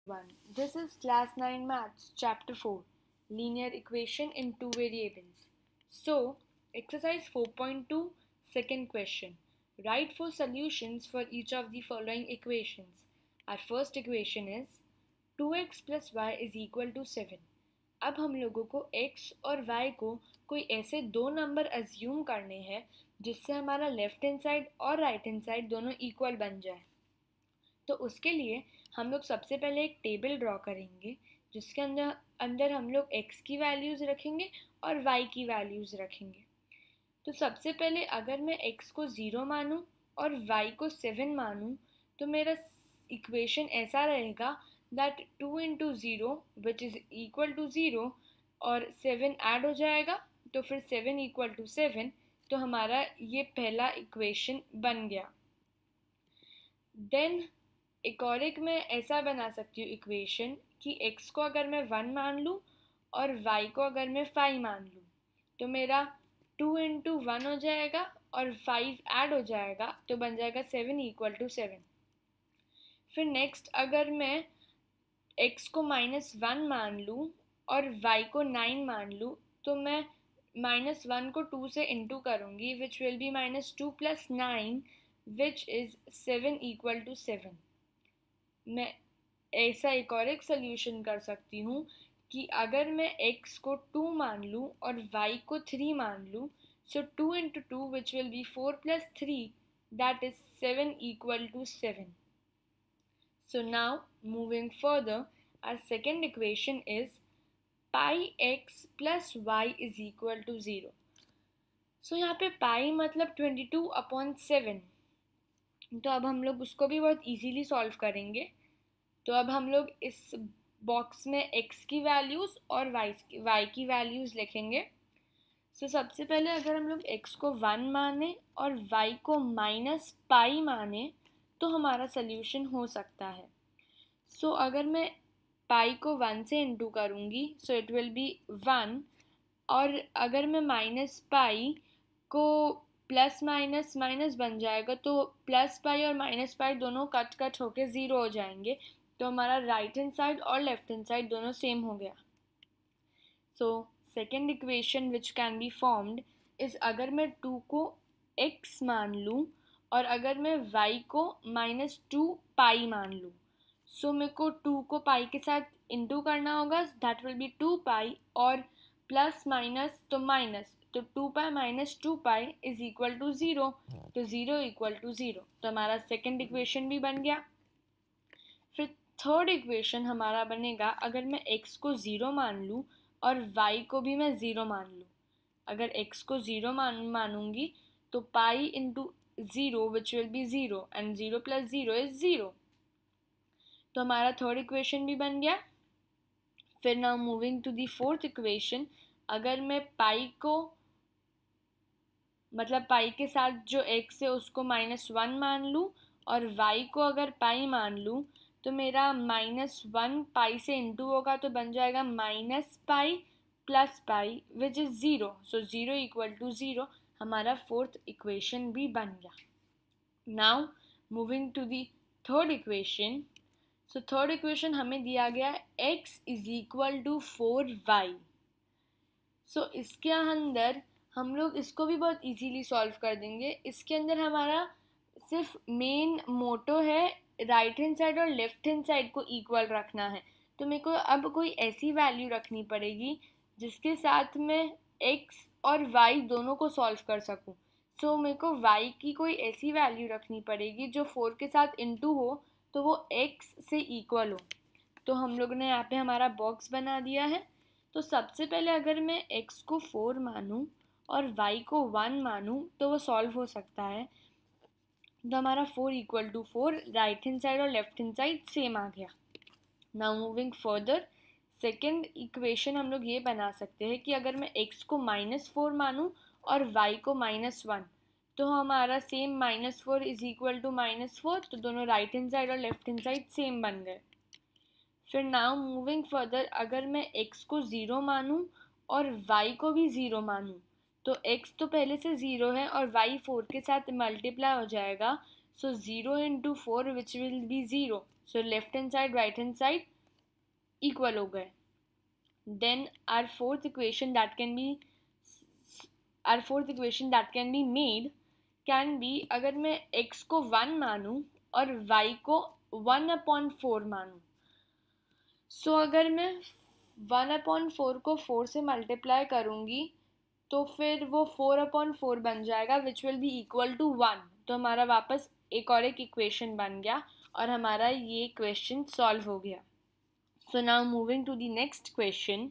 One. This is class 9 maths chapter 4 linear equation in two variables. So exercise 4.2 second question. Write four solutions for each of the following equations. Our first equation is 2x plus y is equal to 7. अब हम लोगों को x और y को कोई ऐसे दो number assume करने हैं जिससे हमारा लेफ्ट हैंड साइड और राइट हैंड साइड दोनों इक्वल बन जाए। तो उसके लिए हम लोग सबसे पहले एक टेबल ड्रॉ करेंगे जिसके अंदर अंदर हम लोग x की वैल्यूज़ रखेंगे और y की वैल्यूज़ रखेंगे। तो सबसे पहले अगर मैं x को 0 मानूं और y को 7 मानूं तो मेरा इक्वेशन ऐसा रहेगा that 2 into 0 which is equal to 0 और 7 ऐड हो जाएगा तो फिर 7 इक्वल टू 7, तो हमारा ये पहला इक्वेशन बन गया। देन एक और एक मैं ऐसा बना सकती हूँ इक्वेशन कि x को अगर मैं 1 मान लूँ और y को अगर मैं 5 मान लूँ तो मेरा 2 इंटू 1 हो जाएगा और 5 ऐड हो जाएगा तो बन जाएगा 7 इक्वल टू 7। फिर नेक्स्ट अगर मैं x को -1 मान लूँ और y को 9 मान लूँ तो मैं -1 को 2 से इंटू करूँगी which will be -2 + 9 which is 7 equal to 7। मैं ऐसा एक और एक सोल्यूशन कर सकती हूँ कि अगर मैं x को 2 मान लूँ और y को 3 मान लूँ, so 2 into 2 which will be 4 plus 3, that is 7 equal to 7. So now moving further, our second equation is pi x plus y is equal to 0. So यहाँ पे pi मतलब 22/7, तो अब हम लोग उसको भी बहुत इजीली सॉल्व करेंगे। तो अब हम लोग इस बॉक्स में x की वैल्यूज़ और y की वैल्यूज़ लिखेंगे। सो सबसे पहले अगर हम लोग x को 1 माने और y को -पाई माने तो हमारा सोल्यूशन हो सकता है। सो अगर मैं पाई को 1 से इंटू करूँगी सो इट विल बी 1, और अगर मैं -पाई को प्लस माइनस माइनस बन जाएगा तो प्लस पाई और माइनस पाई दोनों कट होके 0 हो जाएंगे, तो हमारा राइट हैंड साइड और लेफ्ट हैंड साइड दोनों सेम हो गया। So second equation which can be formed is अगर मैं 2 को x मान लूँ और अगर मैं y को -2 पाई मान लूँ, सो मेरे को 2 को पाई के साथ इंटू करना होगा, दैट विल बी 2 पाई, और प्लस माइनस तो माइनस, तो 2 pi minus 2 pi is equal to 0, तो 0 इक्वल टू 0, तो हमारा सेकेंड इक्वेशन भी बन गया। फिर थर्ड इक्वेशन हमारा बनेगा अगर मैं x को 0 मान लूँ और y को भी मैं 0 मान लूँ। अगर x को 0 मानूंगी तो pi into 0 which will be 0 and 0 + 0 is 0, तो हमारा थर्ड इक्वेशन भी बन गया। फिर now moving to the fourth equation, अगर मैं पाई को मतलब पाई के साथ जो x है उसको -1 मान लूँ और y को अगर पाई मान लूँ तो मेरा -1 पाई से इंटू होगा तो बन जाएगा -pi plus pi which is 0, so 0 equal to 0, हमारा फोर्थ इक्वेशन भी बन गया। Now moving to the third equation, so third equation हमें दिया गया x is equal to 4y। So इसके अंदर हम लोग इसको भी बहुत इजीली सॉल्व कर देंगे। इसके अंदर हमारा सिर्फ मेन मोटो है राइट हैंड साइड और लेफ्ट हैंड साइड को इक्वल रखना है, तो मेरे को अब कोई ऐसी वैल्यू रखनी पड़ेगी जिसके साथ में x और y दोनों को सॉल्व कर सकूं। सो मेरे को y की कोई ऐसी वैल्यू रखनी पड़ेगी जो 4 के साथ इंटू हो तो वो x से इक्वल हो। तो हम लोग ने यहाँ पे हमारा बॉक्स बना दिया है। तो सबसे पहले अगर मैं x को 4 मानूँ और y को 1 मानूँ तो वो सॉल्व हो सकता है, तो हमारा 4 equal to 4, right hand side और लेफ्ट हैंड साइड सेम आ गया। Now moving further, second equation हम लोग ये बना सकते हैं कि अगर मैं x को -4 मानूँ और y को -1 तो हमारा सेम -4 इज इक्वल टू -4, तो दोनों राइट हैंड साइड और लेफ्ट हैंड साइड सेम बन गए। फिर नाउ मूविंग फर्दर, अगर मैं x को 0 मानूँ और y को भी 0 मानूँ तो x तो पहले से 0 है और y 4 के साथ मल्टीप्लाई हो जाएगा, so 0 into 4 which will be 0, so left hand side right hand side equal हो गए. Then our fourth equation that can be made can be, अगर मैं x को 1 मानूं और y को 1/4 मानूं. सो अगर मैं 1/4 को 4 से मल्टीप्लाई करूँगी तो फिर वो 4/4 बन जाएगा which will be equal to 1. तो हमारा वापस एक और एक इक्वेशन बन गया और हमारा ये क्वेश्चन सॉल्व हो गया. So now moving to the next question.